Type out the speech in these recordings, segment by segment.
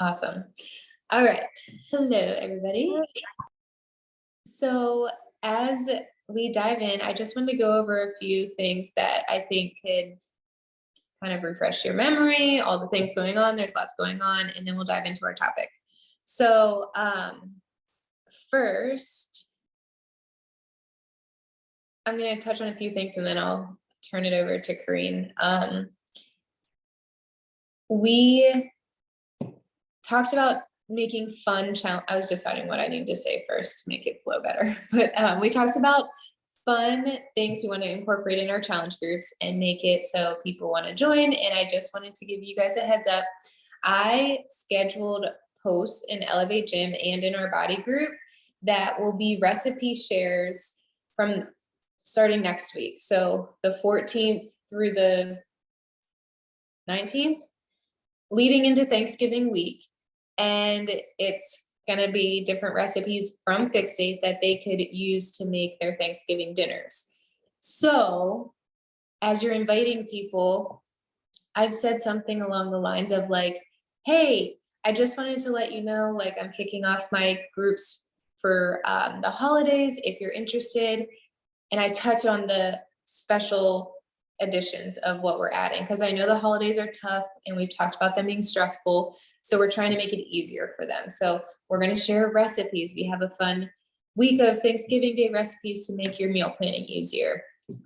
Awesome. All right. Hello, everybody. So as we dive in, I just wanted to go over a few things that I think could kind of refresh your memory, all the things going on. There's lots going on, and then we'll dive into our topic. So first, I'm going to touch on a few things and then I'll turn it over to Corrine. We talked about making fun challenge. I was deciding what I need to say first to make it flow better. But we talked about fun things we want to incorporate in our challenge groups and make it so people want to join. And I just wanted to give you guys a heads up. I scheduled posts in Elevate Gym and in our body group that will be recipe shares from starting next week. So the 14th through the 19th, leading into Thanksgiving week. And it's going to be different recipes from Fixate that they could use to make their Thanksgiving dinners. So as you're inviting people, I've said something along the lines of like, hey, I just wanted to let you know, like I'm kicking off my groups for the holidays if you're interested. And I touch on the special editions of what we're adding, because I know the holidays are tough and we've talked about them being stressful. So we're trying to make it easier for them. So we're going to share recipes. We have a fun week of Thanksgiving Day recipes to make your meal planning easier.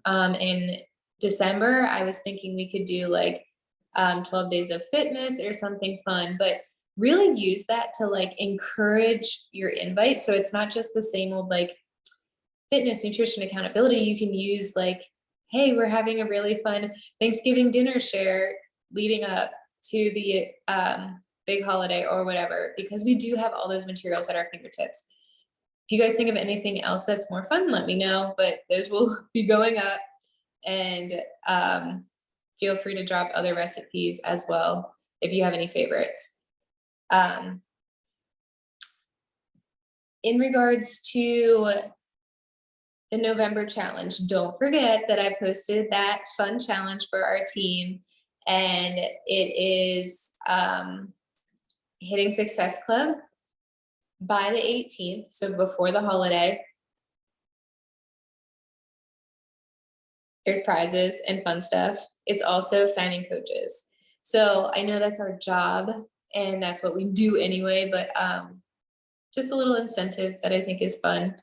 In December, I was thinking we could do like 12 days of fitness or something fun, but really use that to like encourage your invite. So it's not just the same old like fitness, nutrition, accountability. You can use like, hey, we're having a really fun Thanksgiving dinner share leading up to the big holiday or whatever, because we do have all those materials at our fingertips. If you guys think of anything else that's more fun, let me know, but those will be going up, and feel free to drop other recipes as well if you have any favorites. In regards to the November challenge, don't forget that I posted that fun challenge for our team, and it is hitting Success Club by the 18th, so before the holiday. There's prizes and fun stuff. It's also signing coaches. So I know that's our job and that's what we do anyway, but just a little incentive that I think is fun.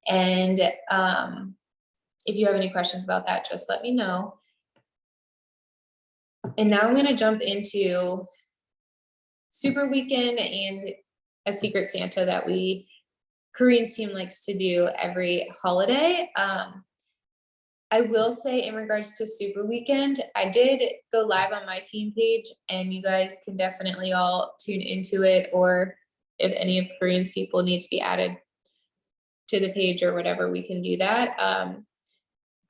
And if you have any questions about that, just let me know. And now I'm going to jump into Super Weekend and a Secret Santa that Korean's team likes to do every holiday. I will say in regards to Super Weekend, I did go live on my team page, and you guys can definitely all tune into it, or if any of Korean's people need to be added to the page or whatever, we can do that.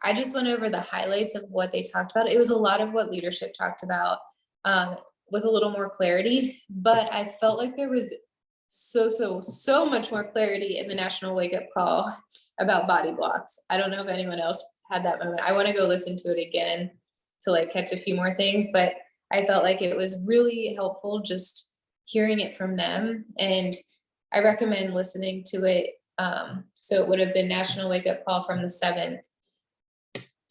I just went over the highlights of what they talked about. It was a lot of what leadership talked about with a little more clarity, but I felt like there was so much more clarity in the National Wake Up Call about body blocks. I don't know if anyone else had that moment. I want to go listen to it again to like catch a few more things, but I felt like it was really helpful just hearing it from them. And I recommend listening to it. So it would have been National Wake Up Call from the 7th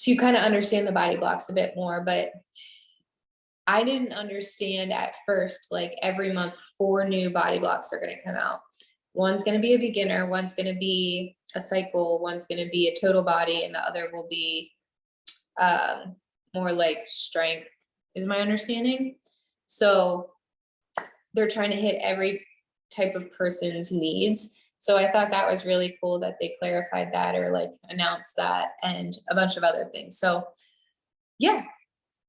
to kind of understand the body blocks a bit more. But I didn't understand at first, like every month, 4 new body blocks are going to come out. One's going to be a beginner, one's going to be a cycle, one's going to be a total body, and the other will be more like strength, is my understanding. So they're trying to hit every type of person's needs. So I thought that was really cool that they clarified that or like announced that, and a bunch of other things. So yeah,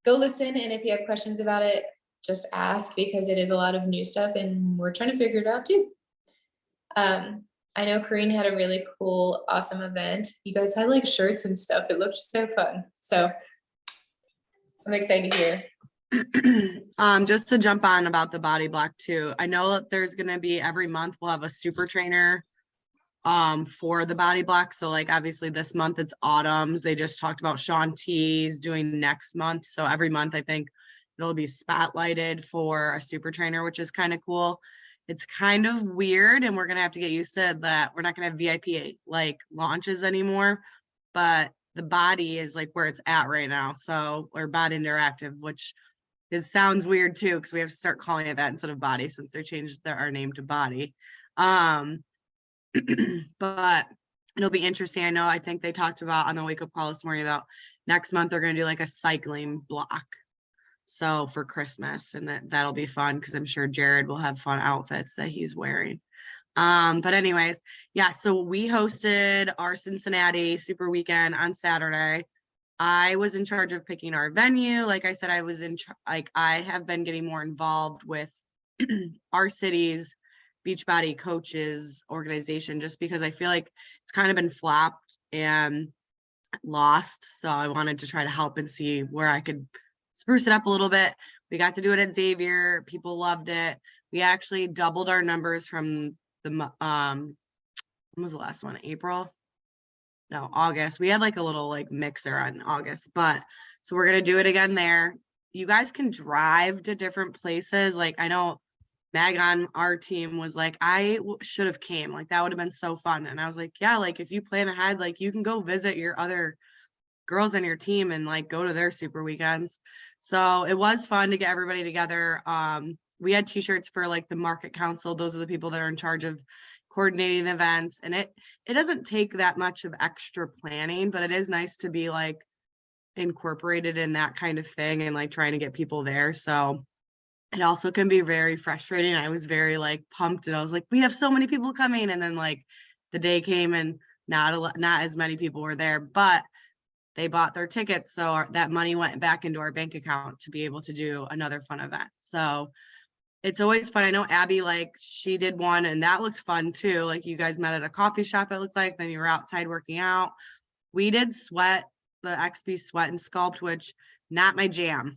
go listen. And if you have questions about it, just ask, because it is a lot of new stuff and we're trying to figure it out too. I know Corrine had a really cool, awesome event. You guys had like shirts and stuff. It looked so fun. So I'm excited to hear. Just to jump on about the body block too. I know that there's going to be every month we'll have a super trainer for the body block. So like obviously this month it's Autumn's. They just talked about Sean T's doing next month. So every month I think it'll be spotlighted for a super trainer, which is kind of cool. It's kind of weird, and we're gonna have to get used to that. We're not gonna have VIP like launches anymore, but the body is like where it's at right now. So, or Body Interactive, which sounds weird too, because we have to start calling it that instead of Body since they changed our name to Body. But it'll be interesting. I think they talked about on the wake up call this morning about next month they're gonna do like a cycling block. So for Christmas, and that'll be fun because I'm sure Jared will have fun outfits that he's wearing. But anyways, yeah, so we hosted our Cincinnati Super Weekend on Saturday. I was in charge of picking our venue. Like I said, I was I have been getting more involved with our city's Beachbody coaches organization, just because I feel like it's kind of been flopped and lost. So I wanted to try to help and see where I could spruce it up a little bit. We got to do it at Xavier. People loved it. We actually doubled our numbers from the when was the last one? April? No, August. We had like a little like mixer on August, but so we're gonna do it again there. You guys can drive to different places. Like I know Mag on our team was like, I should have came. Like that would have been so fun. And I was like, yeah, like if you plan ahead, like you can go visit your other girls on your team and like go to their super weekends. So it was fun to get everybody together. We had t-shirts for like the market council. Those are the people that are in charge of coordinating the events. And it doesn't take that much of extra planning, but it is nice to be like incorporated in that kind of thing and like trying to get people there. So it also can be very frustrating. I was very like pumped and I was like, we have so many people coming. And then like the day came and not as many people were there, but they bought their tickets. So that money went back into our bank account to be able to do another fun event. So it's always fun. I know Abby, like she did one and that looked fun too. Like you guys met at a coffee shop, it looked like, then you were outside working out. We did the XP Sweat and Sculpt, which not my jam.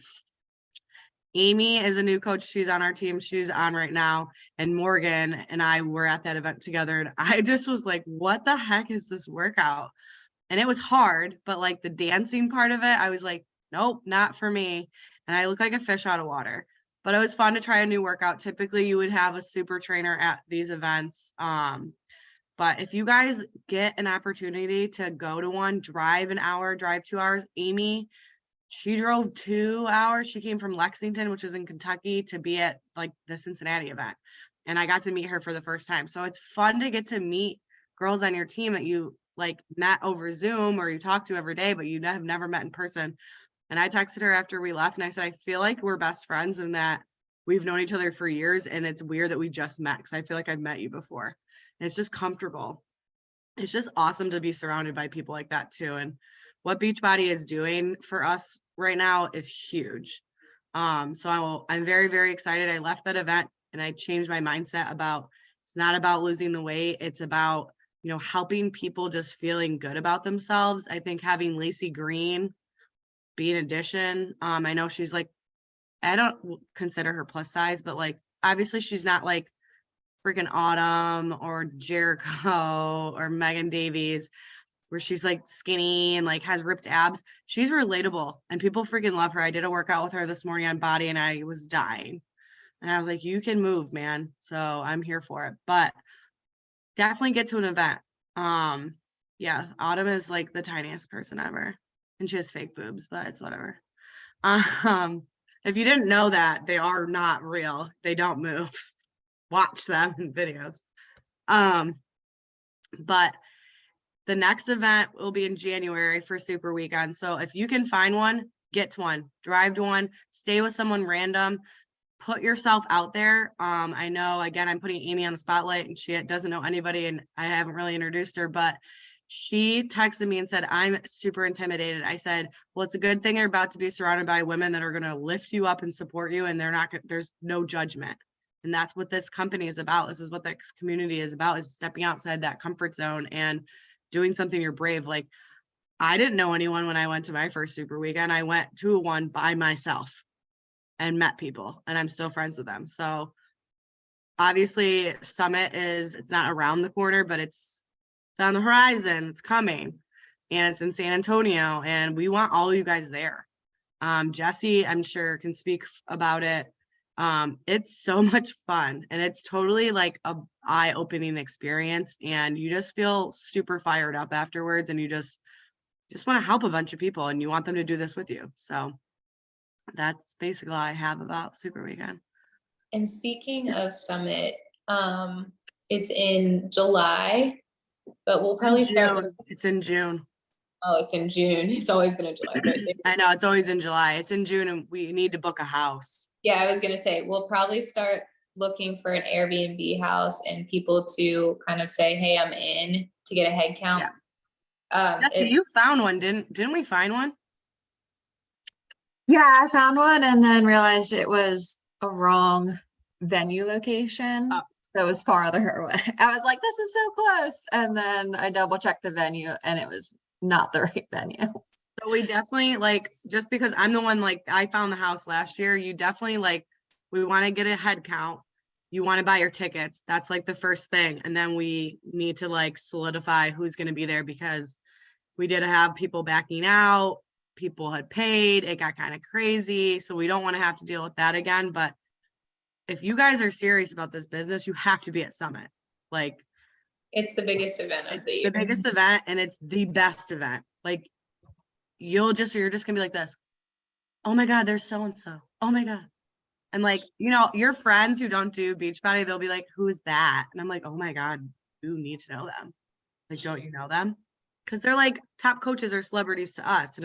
Amy is a new coach. She's on our team. She's on right now. And Morgan and I were at that event together. And I just was like, what the heck is this workout? And it was hard, but like the dancing part of it, I was like, nope, not for me. And I look like a fish out of water, but it was fun to try a new workout. Typically you would have a super trainer at these events. But if you guys get an opportunity to go to one, drive an hour, drive 2 hours, Amy, she drove 2 hours. She came from Lexington, which is in Kentucky, to be at like the Cincinnati event. And I got to meet her for the first time. So it's fun to get to meet girls on your team that you like met over Zoom or you talk to every day, but you have never met in person. And I texted her after we left and I said, I feel like we're best friends and that we've known each other for years. And it's weird that we just met because I feel like I've met you before. And it's just comfortable. It's just awesome to be surrounded by people like that too. And what Beachbody is doing for us right now is huge. So I'm very, very excited. I left that event and I changed my mindset about, it's not about losing the weight. It's about, you know, helping people just feeling good about themselves. I think having Lacey Green be an addition. I know she's like, I don't consider her plus size, but like, obviously she's not like freaking Autumn or Jericho or Megan Davies, where she's like skinny and like has ripped abs. She's relatable and people freaking love her. I did a workout with her this morning on Body and I was dying. And I was like, you can move, man. So I'm here for it. But definitely get to an event. Yeah, Autumn is like the tiniest person ever. And she has fake boobs, but it's whatever. If you didn't know that, they are not real. They don't move. Watch them in videos. But the next event will be in January for Super Weekend. So if you can find one, get to one, drive to one, stay with someone random, put yourself out there. I know, again, I'm putting Amy on the spotlight and she doesn't know anybody and I haven't really introduced her, but she texted me and said, I'm super intimidated. I said, well, it's a good thing you're about to be surrounded by women that are going to lift you up and support you. And there's no judgment. And that's what this company is about. This is what this community is about, is stepping outside that comfort zone and doing something you're brave. Like, I didn't know anyone when I went to my first Super Weekend. I went to one by myself and met people and I'm still friends with them. So obviously Summit it's not around the corner, but it's on the horizon. It's coming and it's in San Antonio and we want all you guys there. Jesse, I'm sure, can speak about it. It's so much fun, and it's totally like a eye-opening experience, and you just feel super fired up afterwards, and you just want to help a bunch of people, and you want them to do this with you. So that's basically all I have about Super Weekend. And speaking of Summit, it's in July, but we'll probably start. It's in June. Oh, it's in June. It's always been in July, but I know it's always in July. It's in June, and we need to book a house. yeah, I was gonna say we'll probably start looking for an Airbnb house and people to kind of say, "Hey, I'm in," to get a head count. Jesse, you found one, didn't we find one? Yeah, I found one and then realized it was a wrong venue location. Oh. So it was farther away. I was like, this is so close. And then I double checked the venue and it was not the right venue. So we definitely, like, just because I'm the one, like, I found the house last year, you definitely, like, we want to get a head count. You want to buy your tickets. That's like the first thing. And then we need to like solidify who's going to be there, because we did have people backing out. People had paid. It got kind of crazy. So we don't want to have to deal with that again. But if you guys are serious about this business, you have to be at Summit. Like, it's the biggest event of the year. The biggest event, and it's the best event. Like, you're just gonna be like this. Oh my God, there's so-and-so. Oh my God. And like, you know, your friends who don't do Beachbody, they'll be like, who's that? And I'm like, oh my God, you need to know them. Like, don't you know them? Because they're like top coaches or celebrities to us.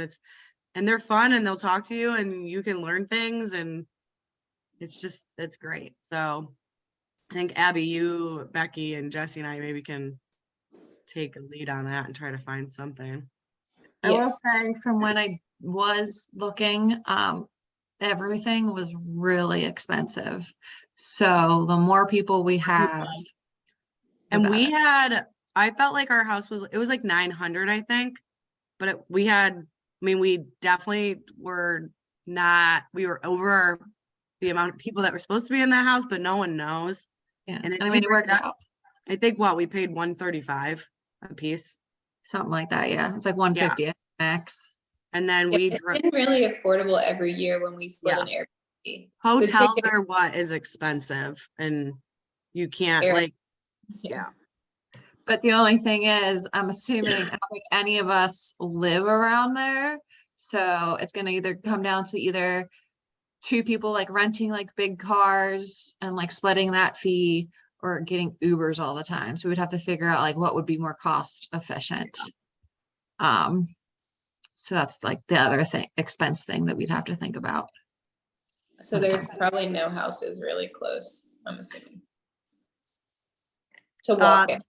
And they're fun, and they'll talk to you, and you can learn things, and it's great. So I think Abby, you, Becky, and Jesse and I maybe can take a lead on that and try to find something. I will say, from when I was looking, everything was really expensive. So the more people we have, and I felt like our house it was like 900, I think, but we definitely were we were over the amount of people that were supposed to be in that house, but no one knows. Yeah, and I mean, it worked out. I think we paid $135 a piece. Something like that. Yeah. It's like 150 max. And then it's been really affordable every year when we split an Airbnb. Hotels are what is expensive, and you can't But the only thing is, I'm assuming I don't think any of us live around there. So it's going to either come down to either two people like renting like big cars and like splitting that fee, or getting Ubers all the time. So we'd have to figure out like what would be more cost efficient. So that's like the other expense thing that we'd have to think about. So there's probably no houses really close, I'm assuming, to walk in.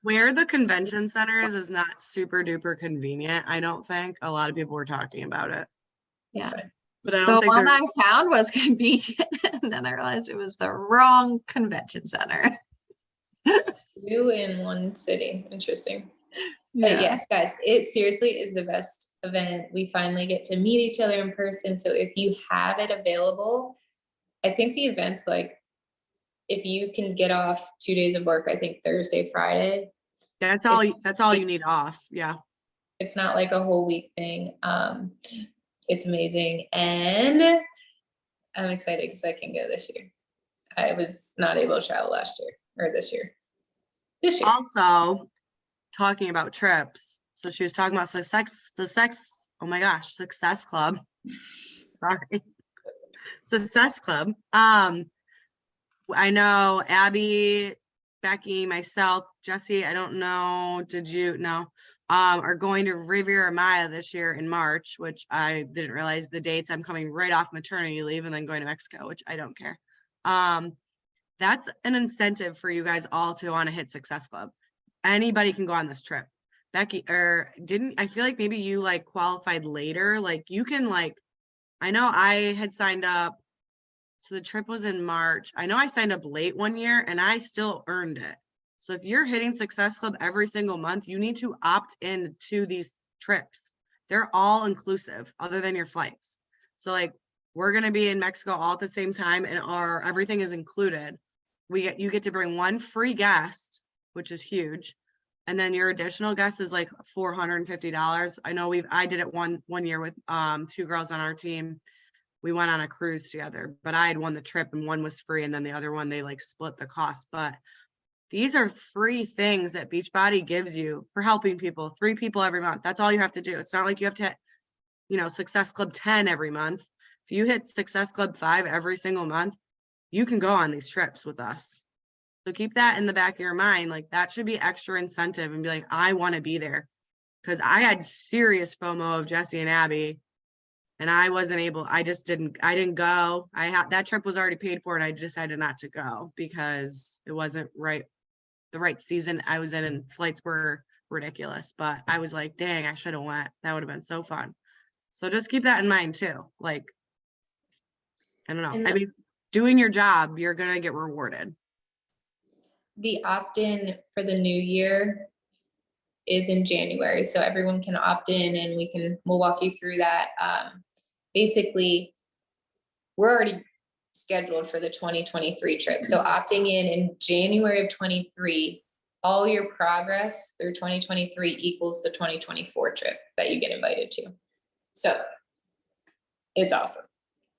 Where the convention center is not super duper convenient. I don't think. A lot of people were talking about it. Yeah. But I don't the one I found was convenient, and then I realized it was the wrong convention center. 2 in one city. Interesting. Yeah. But yes, guys, it seriously is the best event. We finally get to meet each other in person. So if you have it available, I think the event's like, if you can get off 2 days of work, I think Thursday, Friday. That's all you need off. Yeah. It's not like a whole week thing. It's amazing. And I'm excited because I can go this year. I was not able to travel last year or this year. Also, talking about trips. So she was talking about Success Club. Sorry. Success Club. I know Abby, Becky, myself, Jesse, I don't know, are going to Riviera Maya this year in March, which I didn't realize the dates. I'm coming right off maternity leave and then going to Mexico, which I don't care. That's an incentive for you guys all to want to hit Success Club. Anybody can go on this trip. Becky, I feel like maybe you like qualified later. Like you can I know I had signed up. So the trip was in March. I know I signed up late one year and I still earned it. So if you're hitting Success Club every single month, you need to opt in to these trips. They're all inclusive other than your flights. So like we're going to be in Mexico all at the same time, and everything is included. You get to bring one free guest, which is huge. And then your additional guest is like $450. I know I did it one year with 2 girls on our team. We went on a cruise together, but I had won the trip and one was free. And then the other one, they like split the cost. But these are free things that Beachbody gives you for helping people, 3 people every month. That's all you have to do. It's not like you have to hit, Success Club 10 every month. If you hit Success Club 5 every single month, you can go on these trips with us. So keep that in the back of your mind. Like that should be extra incentive and be like, I want to be there. Cause I had serious FOMO of Jesse and Abby and I wasn't able, I didn't go. That trip was already paid for and I decided not to go because it wasn't the right season I was in and flights were ridiculous. But I was like, dang, I should have went. That would have been so fun. So just keep that in mind too. Like, I don't know. And I mean, doing your job, you're going to get rewarded. the opt-in for the new year is in January, so everyone can opt in and we'll walk you through that. Basically, we're already scheduled for the 2023 trip. So opting in January of 23, all your progress through 2023 equals the 2024 trip that you get invited to. So it's awesome.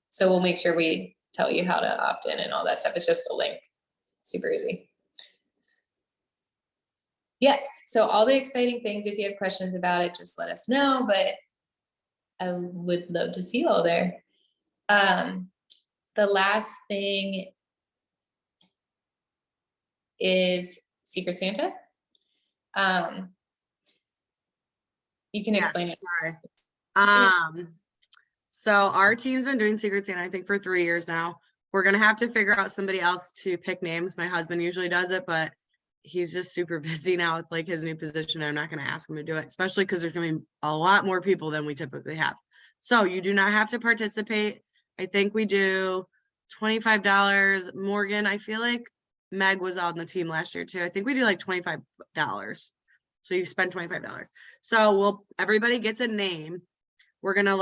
So we'll make sure we tell you how to opt in and all that stuff. It's just a link, super easy. Yes, so all the exciting things, if you have questions about it, just let us know, but I would love to see you all there. The last thing is Secret Santa. You can explain it. Sorry. So our team's been doing Secret Santa, I think, for 3 years now. We're gonna have to figure out somebody else to pick names. My husband usually does it, but he's just super busy now with like his new position. I'm not gonna ask him to do it, especially because there's gonna be a lot more people than we typically have. So you do not have to participate. I think we do $25. Morgan, I feel like Meg was on the team last year too. I think we do like $25. So you spend $25. So everybody gets a name. We're gonna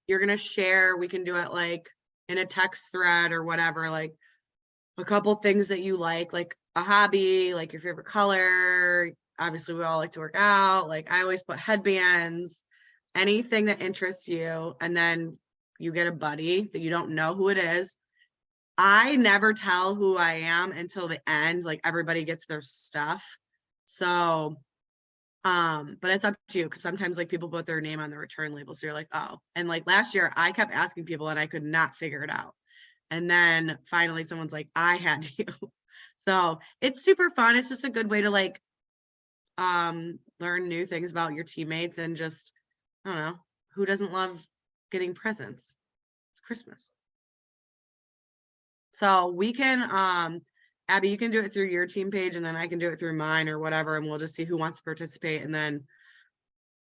you're gonna share. We can do it like in a text thread or whatever, like a couple things that you like a hobby, like your favorite color. Obviously we all like to work out. Like I always put headbands, anything that interests you. And then you get a buddy that you don't know who it is. I never tell who I am until the end. Like everybody gets their stuff. So, but it's up to you. Cause sometimes like people put their name on the return label. So you're like, oh, and like last year I kept asking people and I could not figure it out. And then finally someone's like, I had you. So it's super fun. It's just a good way to like, learn new things about your teammates and just, I don't know, who doesn't love getting presents? It's Christmas. So we can, Abby, you can do it through your team page and then I can do it through mine or whatever. And we'll just see who wants to participate. And then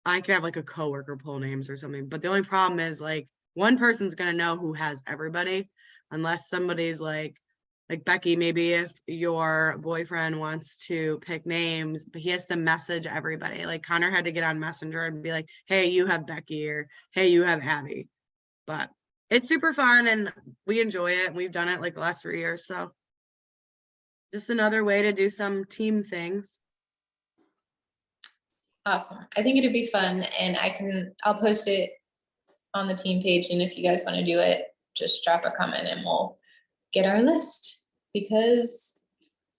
I can have like a coworker pull names or something. But the only problem is like one person's going to know who has everybody unless somebody's like Becky, maybe if your boyfriend wants to pick names, but he has to message everybody. Like Connor had to get on Messenger and be like, hey, you have Becky or hey, you have Abby. But it's super fun and we enjoy it. We've done it like the last 3 years. So just another way to do some team things. Awesome. I think it'd be fun and I'll post it on the team page. And if you guys want to do it, just drop a comment and we'll get our list because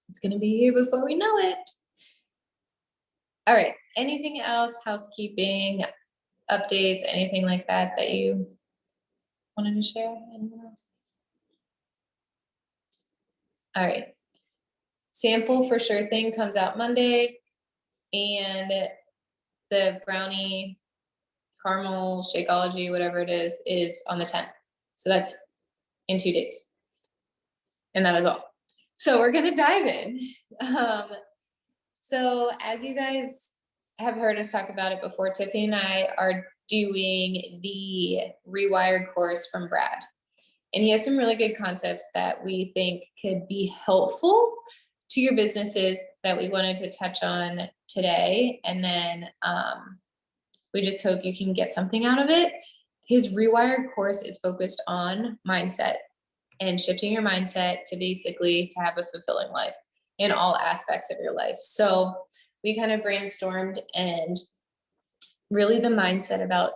it's going to be here before we know it. All right. Anything else? Housekeeping, updates, anything like that that you wanted to share? Anyone else? All right. Sample for sure thing comes out Monday and the brownie caramel Shakeology, whatever it is on the 10th. So that's in 2 days. And that is all. So we're gonna dive in. So as you guys have heard us talk about it before, Tiffany and I are doing the Rewired course from Brad. And he has some really good concepts that we think could be helpful to your businesses that we wanted to touch on today. And then we just hope you can get something out of it. His Rewired course is focused on mindset and shifting your mindset to basically to have a fulfilling life in all aspects of your life. So we kind of brainstormed, and really the mindset about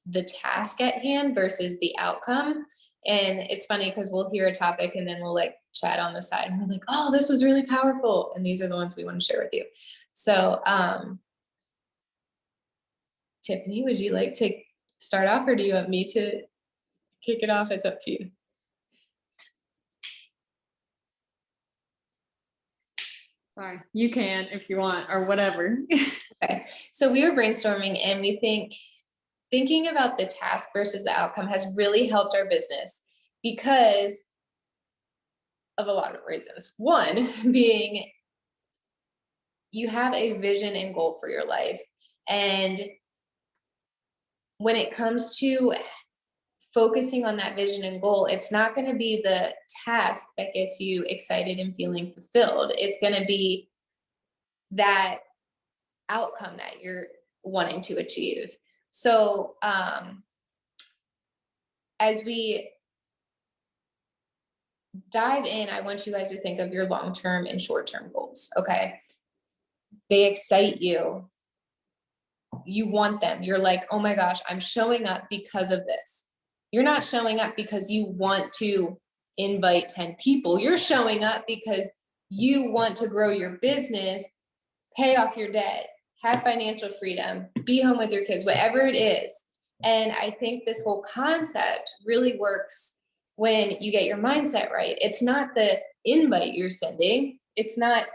the task at hand versus the outcome. And it's funny because we'll hear a topic and then we'll like chat on the side and we're like, oh, this was really powerful. And these are the ones we want to share with you. So, Tiffany, would you like to start off, or do you want me to kick it off? It's up to you. Sorry, you can if you want, or whatever. Okay, so we were brainstorming, and we thinking about the task versus the outcome has really helped our business because of a lot of reasons. One being, you have a vision and goal for your life. And when it comes to focusing on that vision and goal, it's not going to be the task that gets you excited and feeling fulfilled. It's going to be that outcome that you're wanting to achieve. So as we dive in, I want you guys to think of your long-term and short-term goals. Okay. They excite you. You want them. You're like, oh my gosh, I'm showing up because of this. You're not showing up because you want to invite 10 people. You're showing up because you want to grow your business, pay off your debt, have financial freedom, be home with your kids, whatever it is. And I think this whole concept really works when you get your mindset right. It's not the invite you're sending. It's not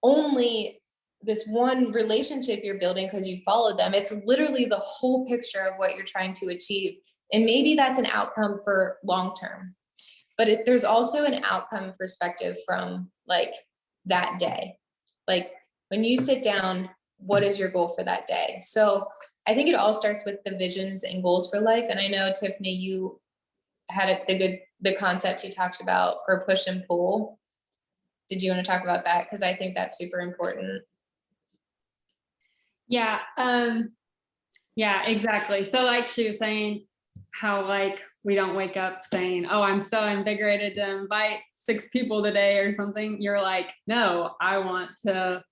only this one relationship you're building because you followed them. It's literally the whole picture of what you're trying to achieve. And maybe that's an outcome for long term, but there's also an outcome perspective from like that day. Like when you sit down, what is your goal for that day? So I think it all starts with the visions and goals for life. And I know, Tiffany, you had the concept you talked about for push and pull. Did you want to talk about that? Because I think that's super important. Yeah, yeah, exactly. So like she was saying, how like we don't wake up saying, oh, I'm so invigorated to invite 6 people today or something. You're like, no, I want to,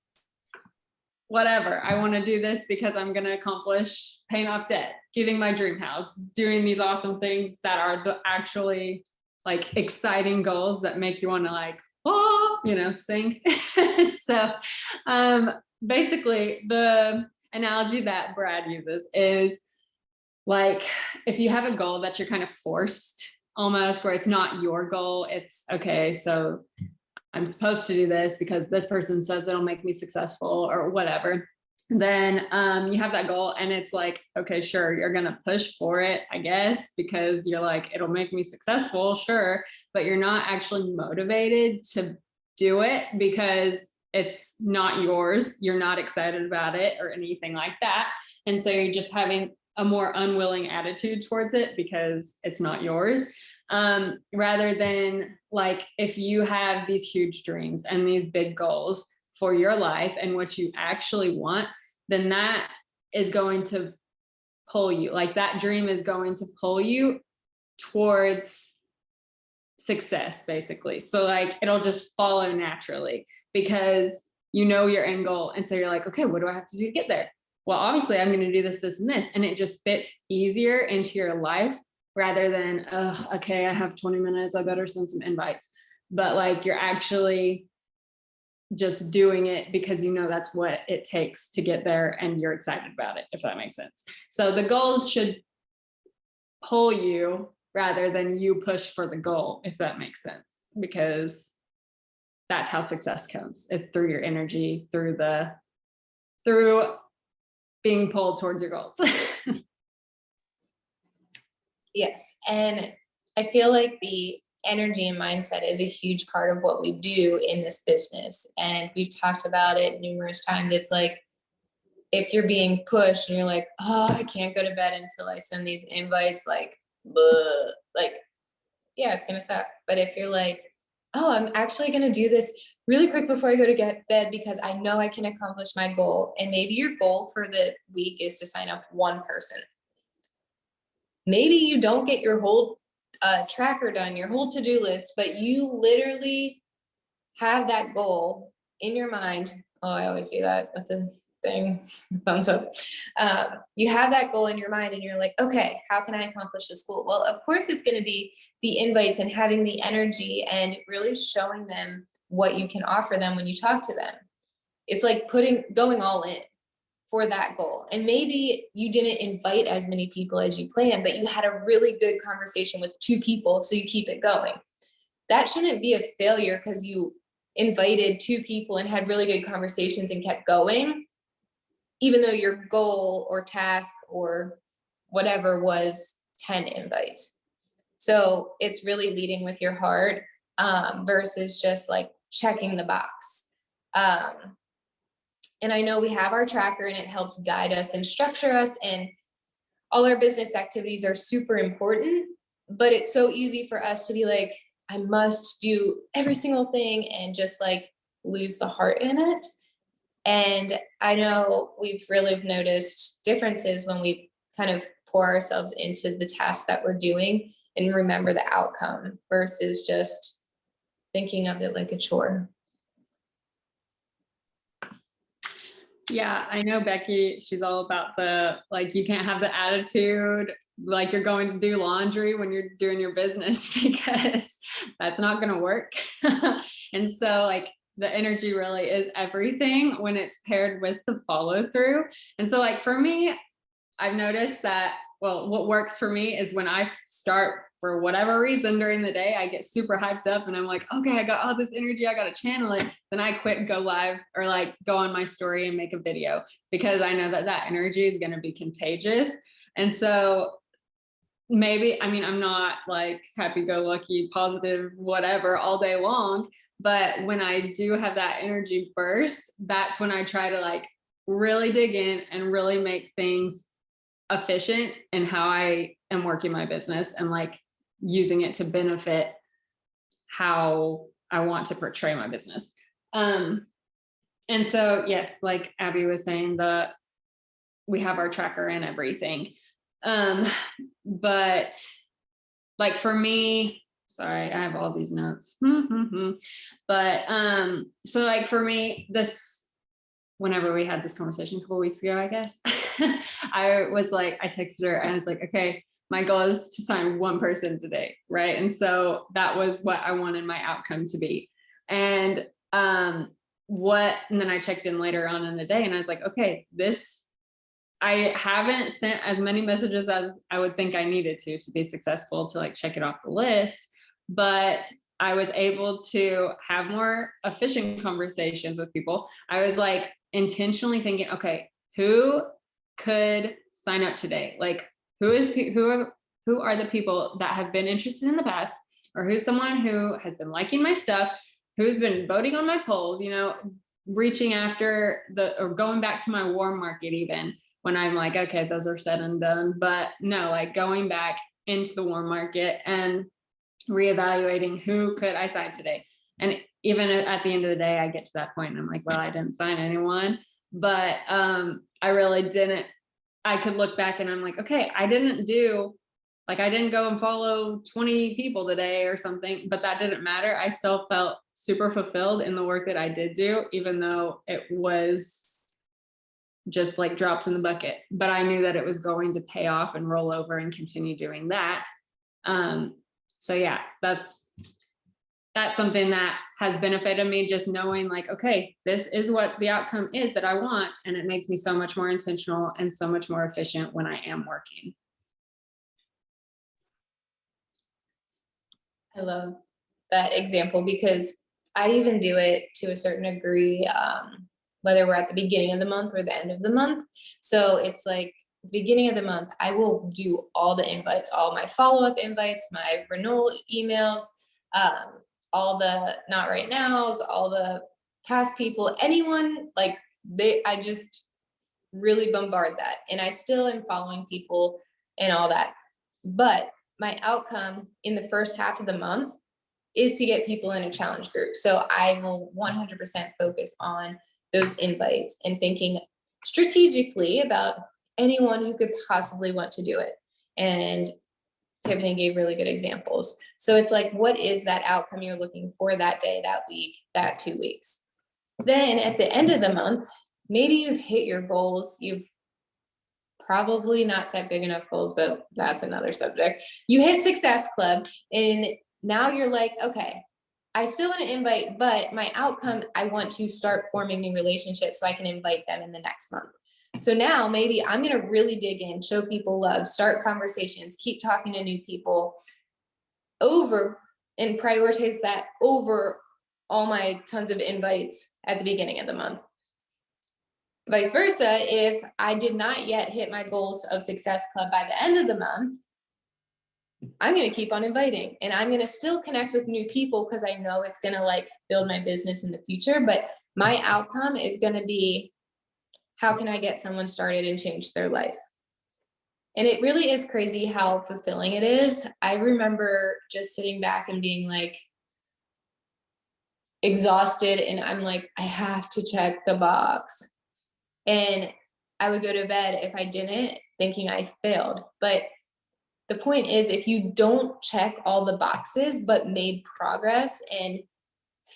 whatever. I want to do this because I'm going to accomplish paying off debt, getting my dream house, doing these awesome things that are the actually like exciting goals that make you want to like, oh, you know, sing. So basically the analogy that Brad uses is like, if you have a goal that you're kind of forced almost, where it's not your goal, it's okay, so I'm supposed to do this because this person says it'll make me successful or whatever. Then you have that goal and it's like, okay, sure, you're going to push for it, I guess, because you're like, it'll make me successful, sure, but you're not actually motivated to do it because it's not yours. You're not excited about it or anything like that. And so you're just having a more unwilling attitude towards it because it's not yours. Rather than like, if you have these huge dreams and these big goals for your life and what you actually want, then that is going to pull you, like that dream is going to pull you towards success, basically. So like, it'll just follow naturally because you know your end goal. And so you're like, okay, what do I have to do to get there? Well, obviously I'm going to do this, this, and this. And it just fits easier into your life rather than, oh, okay, I have 20 minutes. I better send some invites. But like, you're actually just doing it because you know that's what it takes to get there and you're excited about it, if that makes sense. So the goals should pull you rather than you push for the goal, if that makes sense, because that's how success comes. It's through your energy, through being pulled towards your goals. Yes. And I feel like the energy and mindset is a huge part of what we do in this business. And we've talked about it numerous times. It's like, if you're being pushed and you're like, oh, I can't go to bed until I send these invites, like, bleh, like, yeah, it's going to suck. But if you're like, oh, I'm actually going to do this really quick before I go to bed because I know I can accomplish my goal. And maybe your goal for the week is to sign up one person. Maybe you don't get your whole tracker done, your whole to-do list, but you literally have that goal in your mind. Oh, I always do that with the thing, thumbs up. You have that goal in your mind and you're like, okay, how can I accomplish this goal? Well, of course it's going to be the invites and having the energy and really showing them what you can offer them when you talk to them. It's like going all in for that goal. And maybe you didn't invite as many people as you planned, but you had a really good conversation with 2 people, so you keep it going. That shouldn't be a failure because you invited 2 people and had really good conversations and kept going, even though your goal or task or whatever was 10 invites. So it's really leading with your heart versus just like checking the box. And I know we have our tracker and it helps guide us and structure us, and all our business activities are super important, but it's so easy for us to be like, I must do every single thing and just like lose the heart in it. And I know we've really noticed differences when we kind of pour ourselves into the task that we're doing and remember the outcome versus just thinking of it like a chore. Yeah, I know Becky, she's all about the, like, you can't have the attitude like you're going to do laundry when you're doing your business, because that's not going to work. And so like the energy really is everything when it's paired with the follow through. And so like for me, I've noticed that, well, what works for me is when I start, for whatever reason during the day, I get super hyped up and I'm like, okay, I got all this energy, I got to channel it. Then I quit, go live, or like go on my story and make a video, because I know that that energy is going to be contagious. And so maybe, I mean, I'm not like happy go lucky, positive, whatever all day long, but when I do have that energy burst, that's when I try to like really dig in and really make things efficient in how I am working my business and like using it to benefit how I want to portray my business. And so, yes, like Abby was saying, we have our tracker and everything. But like for me, sorry, I have all these notes. But so like for me, whenever we had this conversation a couple weeks ago, I guess, I was like, I texted her and I was like, okay, my goal is to sign 1 person today, right? And so that was what I wanted my outcome to be. And and then I checked in later on in the day and I was like, okay, I haven't sent as many messages as I would think I needed to be successful to like check it off the list, but I was able to have more efficient conversations with people. I was like intentionally thinking, okay, who could sign up today? Like who are the people that have been interested in the past, or who's someone who has been liking my stuff, who's been voting on my polls, you know, reaching after or going back to my warm market, even when I'm like, okay, those are said and done, but no, like going back into the warm market and reevaluating who could I sign today. And even at the end of the day, I get to that point and I'm like, well, I didn't sign anyone, but I really didn't. I could look back and I'm like, okay, I didn't go and follow 20 people today or something, but that didn't matter. I still felt super fulfilled in the work that I did do, even though it was just like drops in the bucket, but I knew that it was going to pay off and roll over and continue doing that. So yeah, that's something that has benefited me, just knowing like, okay, this is what the outcome is that I want. And it makes me so much more intentional and so much more efficient when I am working. I love that example because I even do it to a certain degree, whether we're at the beginning of the month or the end of the month. So it's like beginning of the month, I will do all the invites, all my follow-up invites, my renewal emails, all the not right nows, all the past people, anyone like I just really bombard that. And I still am following people and all that. But my outcome in the first half of the month is to get people in a challenge group. So I will 100% focus on those invites and thinking strategically about anyone who could possibly want to do it. And Tiffany gave really good examples. So it's like, what is that outcome you're looking for that day, that week, that 2 weeks? Then at the end of the month, maybe you've hit your goals. You've probably not set big enough goals, but that's another subject. You hit Success Club and now you're like, okay, I still want to invite, but my outcome, I want to start forming new relationships so I can invite them in the next month. So now maybe I'm going to really dig in, show people love, start conversations, keep talking to new people over and prioritize that over all my tons of invites at the beginning of the month. Vice versa, if I did not yet hit my goals of Success Club by the end of the month, I'm going to keep on inviting and I'm going to still connect with new people because I know it's going to like build my business in the future. But my outcome is going to be, how can I get someone started and change their life? And it really is crazy how fulfilling it is. I remember just sitting back and being like exhausted. And I'm like, I have to check the box. And I would go to bed if I didn't, thinking I failed. But the point is, if you don't check all the boxes, but made progress and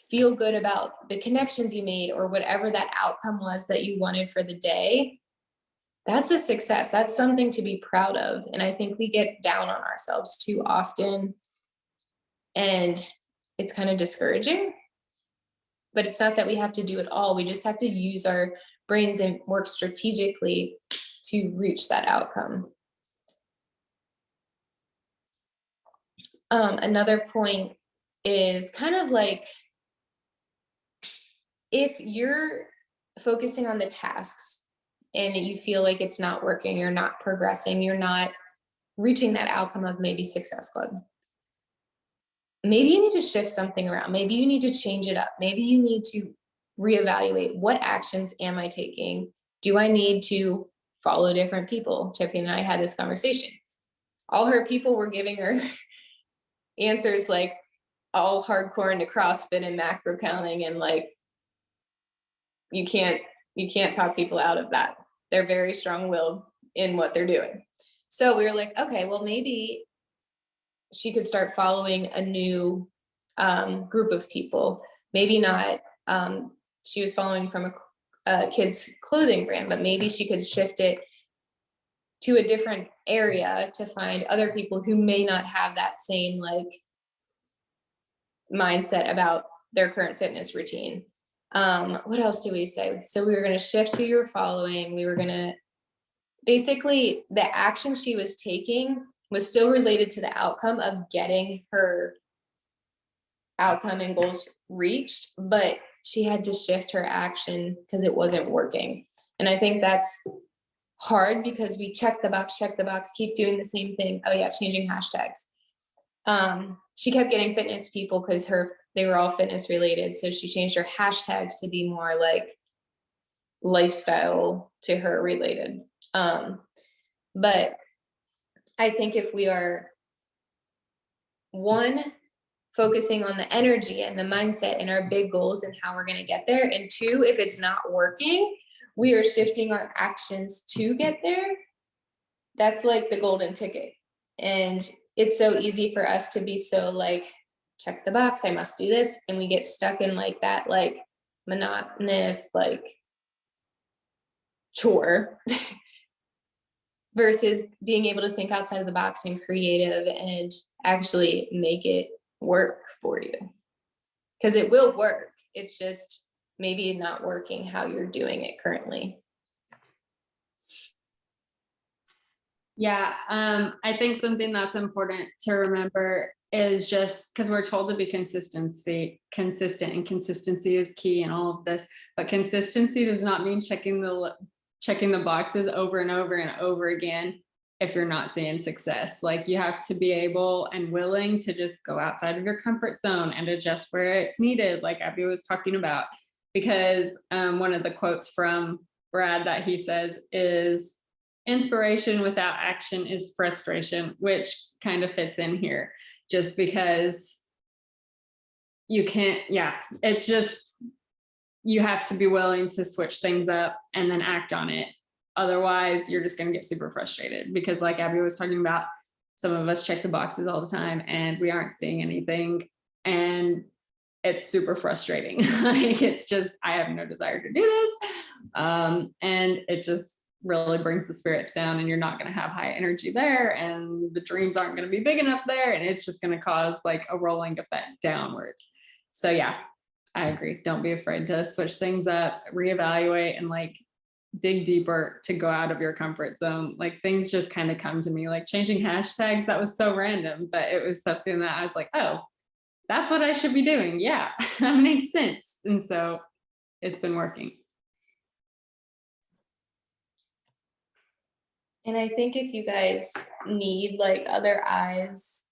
feel good about the connections you made or whatever that outcome was that you wanted for the day, that's a success. That's something to be proud of. And I think we get down on ourselves too often. And it's kind of discouraging. But it's not that we have to do it all. We just have to use our brains and work strategically to reach that outcome. Another point is kind of like, if you're focusing on the tasks and you feel like it's not working, you're not progressing, you're not reaching that outcome of maybe Success Club. Maybe you need to shift something around. Maybe you need to change it up. Maybe you need to reevaluate, what actions am I taking? Do I need to follow different people? Tiffany and I had this conversation. All her people were giving her answers like all hardcore into CrossFit and macro counting, and like you can't talk people out of that. They're very strong-willed in what they're doing. So we were like, okay, well, maybe she could start following a new group of people. Maybe not, she was following from a kid's clothing brand, but maybe she could shift it to a different area to find other people who may not have that same like mindset about their current fitness routine. What else do we say? So we were going to shift who you were following. We were going to basically, the action she was taking was still related to the outcome of getting her outcome and goals reached, but she had to shift her action because it wasn't working. And I think that's hard because we check the box, keep doing the same thing. Oh yeah, changing hashtags. She kept getting fitness people because they were all fitness related. So she changed her hashtags to be more like lifestyle to her related. But I think if we are, one, focusing on the energy and the mindset and our big goals and how we're going to get there, and two, if it's not working, we are shifting our actions to get there. That's like the golden ticket. And it's so easy for us to be so like, check the box, I must do this. And we get stuck in like that, like monotonous, like chore versus being able to think outside of the box and creative and actually make it work for you. Because it will work. It's just maybe not working how you're doing it currently. Yeah, I think something that's important to remember is just because we're told to be consistent, and consistency is key in all of this, but consistency does not mean checking the boxes over and over and over again if you're not seeing success. Like, you have to be able and willing to just go outside of your comfort zone and adjust where it's needed, like Abby was talking about. Because one of the quotes from Brad that he says is, inspiration without action is frustration, which kind of fits in here, just because you can't, it's just, you have to be willing to switch things up and then act on it. Otherwise, you're just going to get super frustrated, because like Abby was talking about, some of us check the boxes all the time and we aren't seeing anything. And it's super frustrating. Like, it's just, I have no desire to do this. And it just really brings the spirits down, and you're not going to have high energy there, and the dreams aren't going to be big enough there. And it's just going to cause like a rolling effect downwards. So yeah, I agree. Don't be afraid to switch things up, reevaluate, and like dig deeper to go out of your comfort zone. Like, things just kind of come to me, like changing hashtags. That was so random, but it was something that I was like, oh, that's what I should be doing. Yeah, that makes sense. And so it's been working. And I think if you guys need like other eyes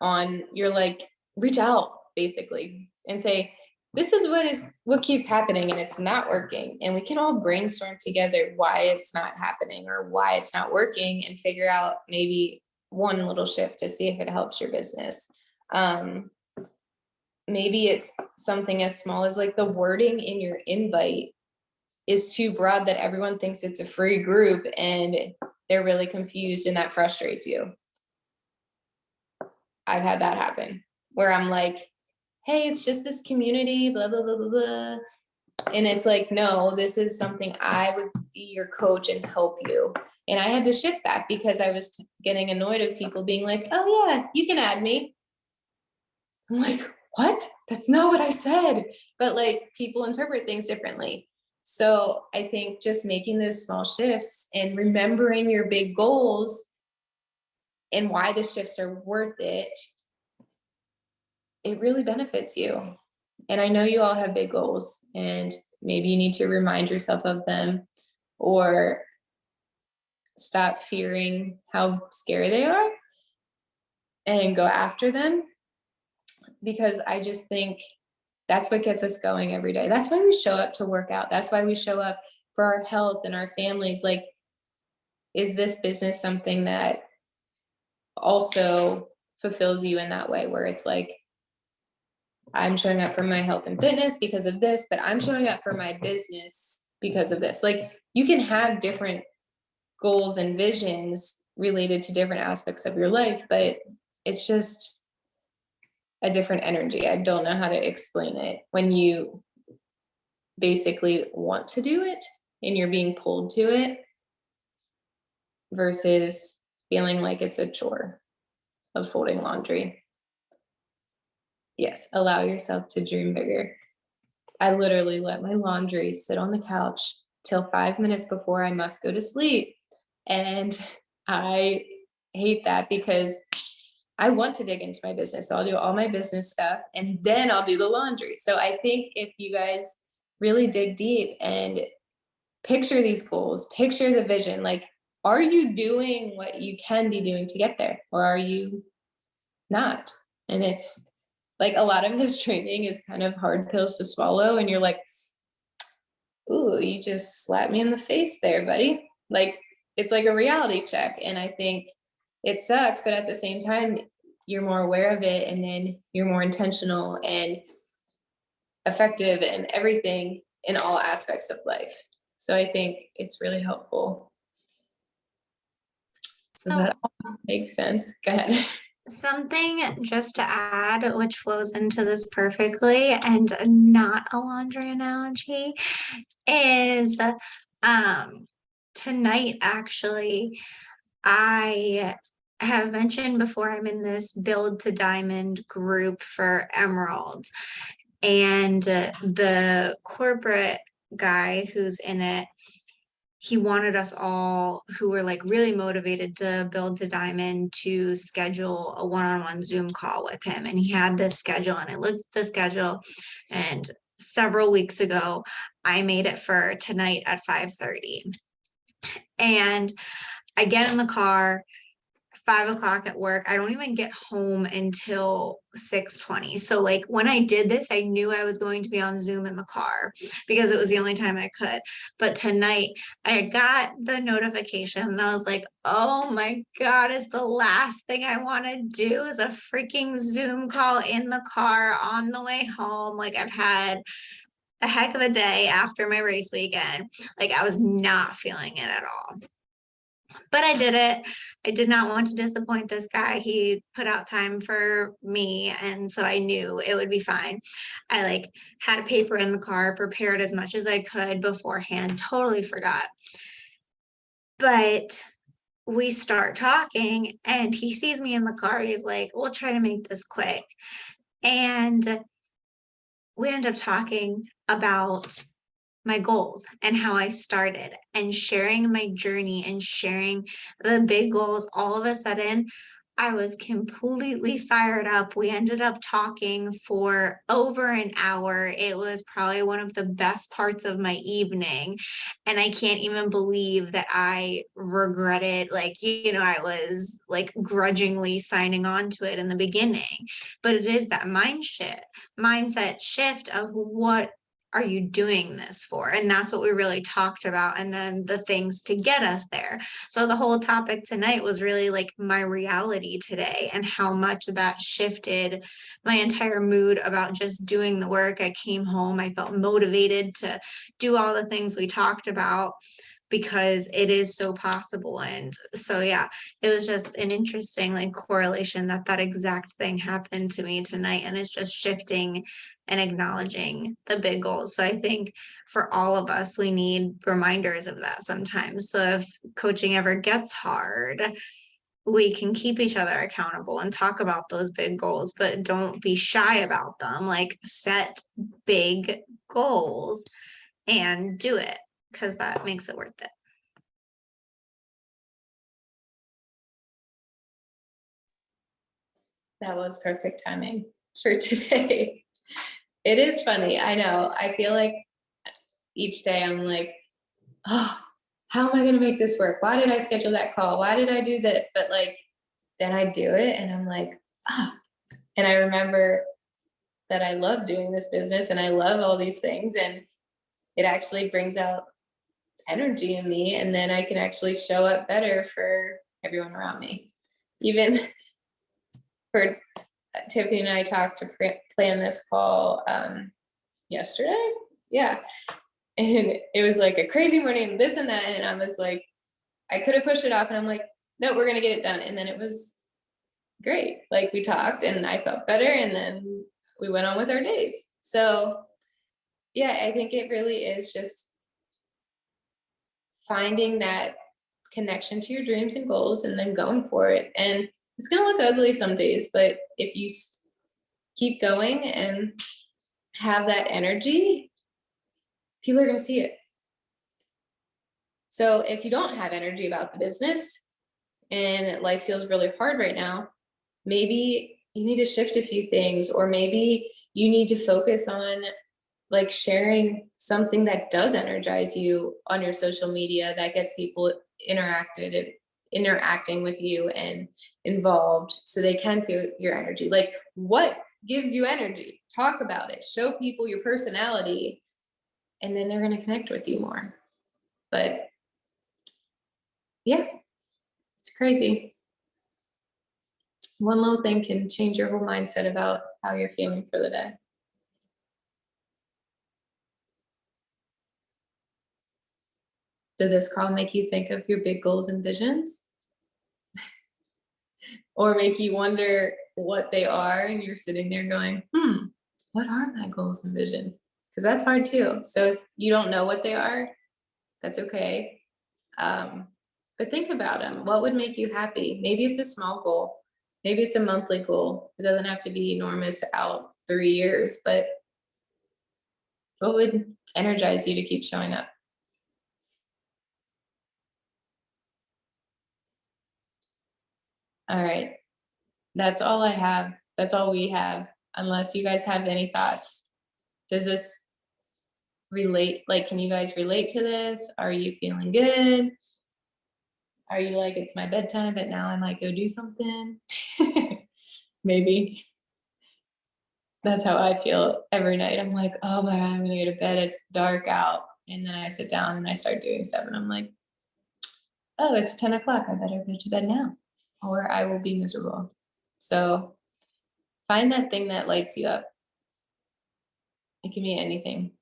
on your, like, reach out basically and say, this is what keeps happening and it's not working. And we can all brainstorm together why it's not happening or why it's not working, and figure out maybe one little shift to see if it helps your business. Maybe it's something as small as like the wording in your invite is too broad that everyone thinks it's a free group and they're really confused, and that frustrates you. I've had that happen where I'm like, hey, it's just this community, blah, blah, blah, blah, blah. And it's like, no, this is something I would be your coach and help you. And I had to shift that because I was getting annoyed of people being like, oh yeah, you can add me. I'm like, what? That's not what I said. But like, people interpret things differently. So I think just making those small shifts and remembering your big goals and why the shifts are worth it, it really benefits you. And I know you all have big goals, and maybe you need to remind yourself of them, or stop fearing how scary they are and go after them. Because I just think that's what gets us going every day. That's why we show up to work out. That's why we show up for our health and our families. Like, is this business something that also fulfills you in that way, where it's like, I'm showing up for my health and fitness because of this, but I'm showing up for my business because of this. Like, you can have different goals and visions related to different aspects of your life, but it's just a different energy. I don't know how to explain it. When you basically want to do it and you're being pulled to it versus feeling like it's a chore of folding laundry. Yes, allow yourself to dream bigger. I literally let my laundry sit on the couch till 5 minutes before I must go to sleep. And I hate that because I want to dig into my business. So I'll do all my business stuff and then I'll do the laundry. So I think if you guys really dig deep and picture these goals, picture the vision, like, are you doing what you can be doing to get there, or are you not? And it's like, a lot of his training is kind of hard pills to swallow. And you're like, ooh, you just slapped me in the face there, buddy. Like, it's like a reality check. And I think it sucks, but at the same time, you're more aware of it, and then you're more intentional and effective and everything in all aspects of life. So I think it's really helpful. Does that make sense? Go ahead. Something just to add, which flows into this perfectly and not a laundry analogy, is tonight, actually, I have mentioned before, I'm in this Build to Diamond group for emeralds, and the corporate guy who's in it, he wanted us all who were like really motivated to build to diamond to schedule a one-on-one Zoom call with him. And he had this schedule, and I looked at the schedule, and several weeks ago, I made it for tonight at 5:30. And I get in the car, 5 o'clock at work. I don't even get home until 6:20. So like, when I did this, I knew I was going to be on Zoom in the car because it was the only time I could. But tonight I got the notification and I was like, oh my God, it's the last thing I want to do is a freaking Zoom call in the car on the way home. Like, I've had a heck of a day after my race weekend. Like, I was not feeling it at all. but I did it. I did not want to disappoint this guy. He put out time for me, and so I knew it would be fine. I like had a paper in the car, prepared as much as I could beforehand, totally forgot. But we start talking and he sees me in the car. He's like, we'll try to make this quick. And we end up talking about my goals and how I started and sharing my journey and sharing the big goals. All of a sudden, I was completely fired up. We ended up talking for over an hour. It was probably one of the best parts of my evening. And I can't even believe that I regretted, like, I was like grudgingly signing on to it in the beginning. But it is that mindset shift of what are you doing this for? And that's what we really talked about. And then the things to get us there. So the whole topic tonight was really like my reality today and how much that shifted my entire mood about just doing the work. I came home, I felt motivated to do all the things we talked about because it is so possible. And so, yeah, it was just an interesting like correlation that exact thing happened to me tonight. And it's just shifting and acknowledging the big goals. So I think for all of us, we need reminders of that sometimes. So if coaching ever gets hard, we can keep each other accountable and talk about those big goals, but don't be shy about them. Like set big goals and do it, because that makes it worth it. That was perfect timing for today. It is funny. I know. I feel like each day I'm like, oh, how am I going to make this work? Why did I schedule that call? Why did I do this? But like, then I do it and I'm like, ah. And I remember that I love doing this business and I love all these things. And it actually brings out energy in me. And then I can actually show up better for everyone around me. Even for Tiffany and I talked to plan this call yesterday. Yeah. And it was like a crazy morning, this and that. And I was like, I could have pushed it off and I'm like, no, we're going to get it done. And then it was great. Like we talked and I felt better and then we went on with our days. So yeah, I think it really is just finding that connection to your dreams and goals and then going for it. And it's going to look ugly some days, but if you keep going and have that energy, people are going to see it. So if you don't have energy about the business and life feels really hard right now, maybe you need to shift a few things, or maybe you need to focus on like sharing something that does energize you on your social media that gets people interacting with you and involved so they can feel your energy. Like what gives you energy? Talk about it, show people your personality, and then they're going to connect with you more. But yeah, it's crazy. One little thing can change your whole mindset about how you're feeling for the day. Did this call make you think of your big goals and visions? Or make you wonder what they are and you're sitting there going, what are my goals and visions? Because that's hard too. So if you don't know what they are, that's okay. But think about them. What would make you happy? Maybe it's a small goal. Maybe it's a monthly goal. It doesn't have to be enormous out 3 years, but what would energize you to keep showing up? All right. That's all I have. That's all we have. Unless you guys have any thoughts. Does this relate? Like, can you guys relate to this? Are you feeling good? Are you like, it's my bedtime, but now I might go do something? Maybe. That's how I feel every night. I'm like, oh my God, I'm gonna go to bed. It's dark out. And then I sit down and I start doing stuff and I'm like, oh, it's 10 o'clock. I better go to bed now or I will be miserable. So find that thing that lights you up. It can be anything.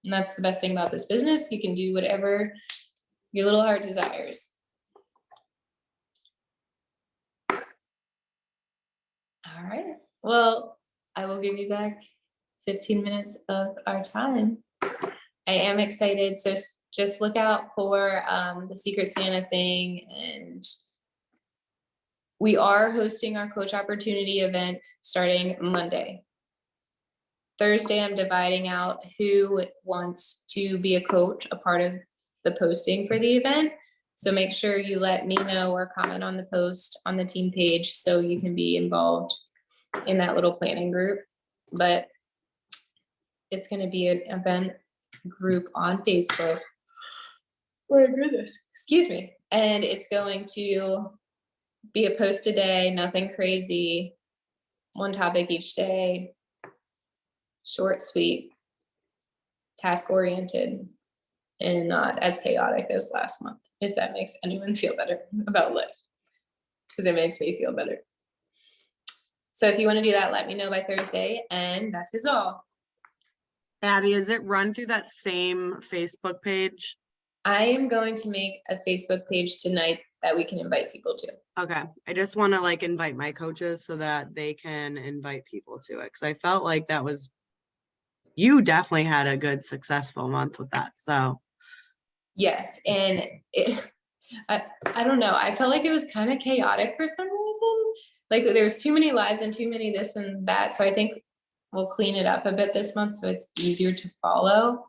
And that's the best thing about this business. You can do whatever your little heart desires. All right. Well, I will give you back 15 minutes of our time. I am excited. So just look out for the Secret Santa thing. And we are hosting our coach opportunity event starting Monday. Thursday, I'm dividing out who wants to be a coach, a part of the posting for the event. So make sure you let me know or comment on the post on the team page so you can be involved in that little planning group. But it's going to be an event group on Facebook. Oh my goodness. Excuse me. And it's going to be a post a day, nothing crazy, one topic each day, short, sweet, task oriented, and not as chaotic as last month, if that makes anyone feel better about life, because it makes me feel better. So if you want to do that, let me know by Thursday, and that is all. Abby, is it run through that same Facebook page? I am going to make a Facebook page tonight that we can invite people to. Okay, I just want to like invite my coaches so that they can invite people to it. Because I felt like that was, you definitely had a good successful month with that. So Yes, and I don't know. I felt like it was kind of chaotic for some reason. Like there's too many lives and too many this and that. So I think we'll clean it up a bit this month so it's easier to follow.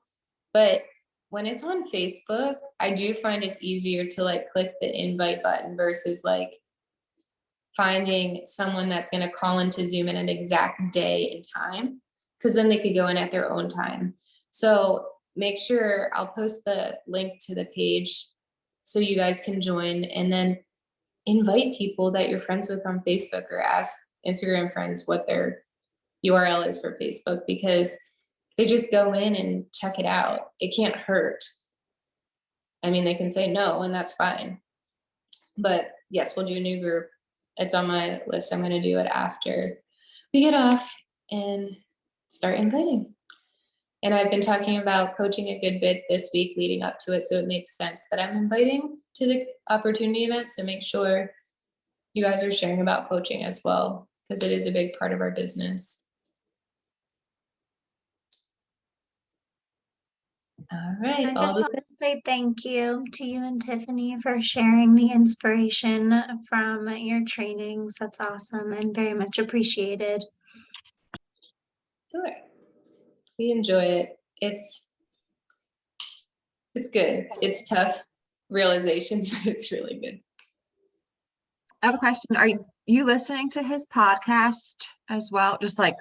But when it's on Facebook, I do find it's easier to like click the invite button versus like finding someone that's going to call into Zoom in an exact day and time, because then they could go in at their own time. So make sure I'll post the link to the page so you guys can join, and then invite people that you're friends with on Facebook, or ask Instagram friends what their URL is for Facebook, because they just go in and check it out. It can't hurt. I mean, they can say no, and that's fine. But yes, we'll do a new group. It's on my list. I'm going to do it after we get off and start inviting. And I've been talking about coaching a good bit this week leading up to it, so it makes sense that I'm inviting to the opportunity event. So make sure you guys are sharing about coaching as well, because it is a big part of our business. All right. I just want to say thank you to you and Tiffany for sharing the inspiration from your trainings. That's awesome and very much appreciated. Sure. We enjoy it. It's good. It's tough realizations, but it's really good. I have a question. Are you listening to his podcast as well? Just like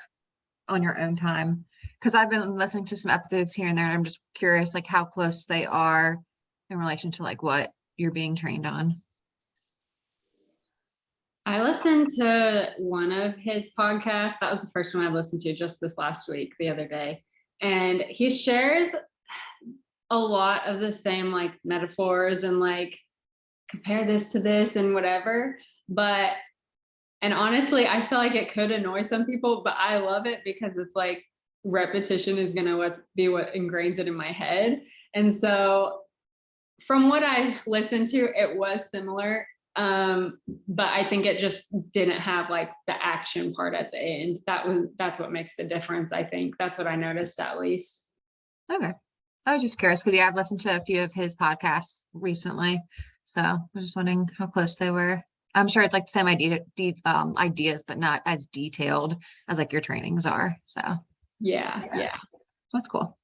on your own time? Because I've been listening to some episodes here and there, and I'm just curious like how close they are in relation to like what you're being trained on. I listened to one of his podcasts. That was the first one I listened to just this last week, the other day. And he shares a lot of the same like metaphors and like compare this to this and whatever. And honestly, I feel like it could annoy some people, but I love it because it's like repetition is going to be what ingrains it in my head. And so from what I listened to, it was similar. But I think it just didn't have like the action part at the end. That's what makes the difference. I think that's what I noticed at least. Okay. I was just curious because I've listened to a few of his podcasts recently. So I was just wondering how close they were. I'm sure it's like the same ideas, but not as detailed as like your trainings are. So Yeah. that's cool.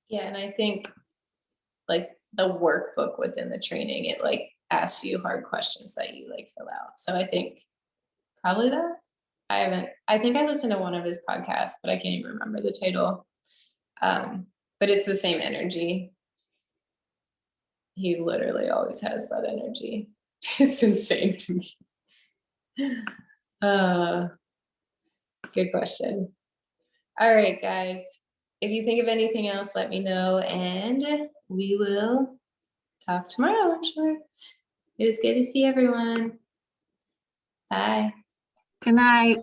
Yeah, and I think like the workbook within the training, it like asks you hard questions that you like fill out. So I think probably that. I think I listened to one of his podcasts, but I can't even remember the title. But it's the same energy. He literally always has that energy. It's insane to me. Good question. All right, guys. If you think of anything else, let me know, and we will talk tomorrow, I'm sure. It was good to see everyone. Bye. Good night.